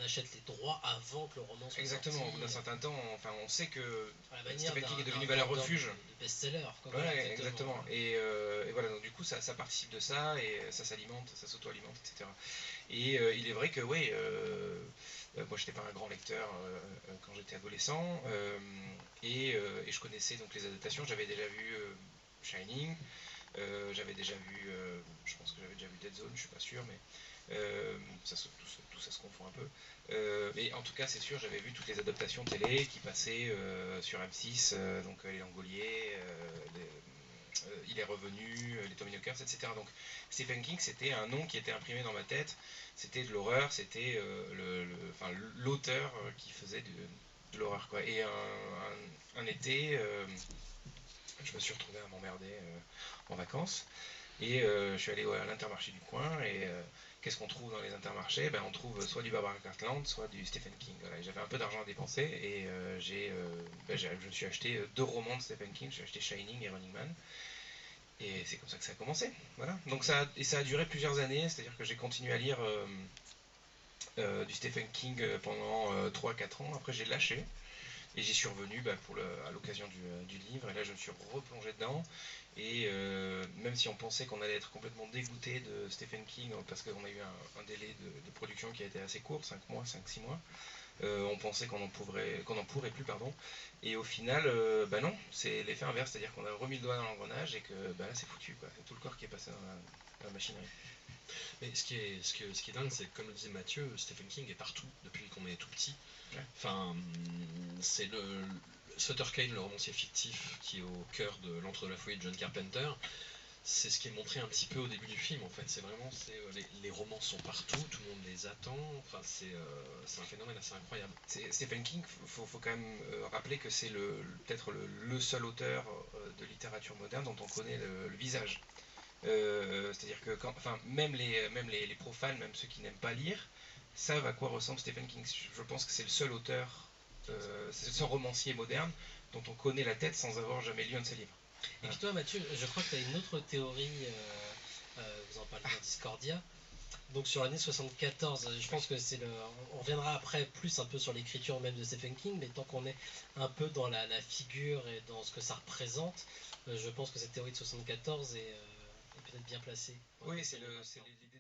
achète les droits avant que le roman soit Exactement, sorti. au bout d'un certain temps, enfin, on sait que Stephen King est devenu d'un valeur vendeur refuge. de best-seller. Ouais, exactement. Et voilà, donc du coup, ça participe de ça, et ça s'alimente, ça s'auto-alimente, etc. Et il est vrai que, ouais, moi, j'étais pas un grand lecteur quand j'étais adolescent, et je connaissais donc les adaptations. J'avais déjà vu Shining, j'avais déjà vu, je pense que j'avais déjà vu Dead Zone, je suis pas sûr, mais tout ça se confond un peu. Mais en tout cas, c'est sûr, j'avais vu toutes les adaptations télé qui passaient sur M6, donc Les Langoliers, Il est revenu, les Tommyknockers, etc. Donc Stephen King, c'était un nom qui était imprimé dans ma tête, c'était de l'horreur, c'était l'auteur qui faisait de l'horreur, quoi. Et un été, je me suis retrouvé à m'emmerder en vacances. Et je suis allé à l'Intermarché du coin, et qu'est-ce qu'on trouve dans les Intermarchés? On trouve soit du Barbara Cartland, soit du Stephen King. Voilà, j'avais un peu d'argent à dépenser, et je me suis acheté 2 romans de Stephen King. J'ai acheté Shining et Running Man. Et c'est comme ça que ça a commencé. Voilà. Donc ça a duré plusieurs années, c'est-à-dire que j'ai continué à lire du Stephen King pendant 3-4 ans. Après, j'ai lâché. Et j'y suis revenu à l'occasion du livre, et là je me suis replongé dedans. Et même si on pensait qu'on allait être complètement dégoûté de Stephen King, parce qu'on a eu un délai de production qui a été assez court, 5 mois, 5-6 mois, on pensait qu'on en pourrait plus, pardon. Et au final, non, c'est l'effet inverse, c'est-à-dire qu'on a remis le doigt dans l'engrenage, et que là c'est foutu, quoi. C'est tout le corps qui est passé dans la machinerie. Mais ce qui est dingue, c'est que, comme le disait Mathieu, Stephen King est partout depuis qu'on est tout petit. Ouais. Enfin, c'est Sutter Kane, le romancier fictif qui est au cœur de L'Entre de la Folie de John Carpenter. C'est ce qui est montré un petit peu au début du film, en fait. C'est vraiment, les romans sont partout, tout le monde les attend. Enfin, c'est un phénomène assez incroyable. Stephen King, faut quand même rappeler que c'est peut-être le seul auteur de littérature moderne dont on connaît le visage. C'est-à-dire que même les profanes, même ceux qui n'aiment pas lire, savent à quoi ressemble Stephen King. Je pense que c'est le seul auteur, c'est le seul romancier moderne dont on connaît la tête sans avoir jamais lu un de ses livres. Et puis toi, Mathieu, je crois que tu as une autre théorie, vous en parlez dans Discordia, donc sur l'année 74. Je pense que on reviendra après plus un peu sur l'écriture même de Stephen King, mais tant qu'on est un peu dans la figure et dans ce que ça représente, je pense que cette théorie de 74 est peut-être bien placée. Oui, c'est l'idée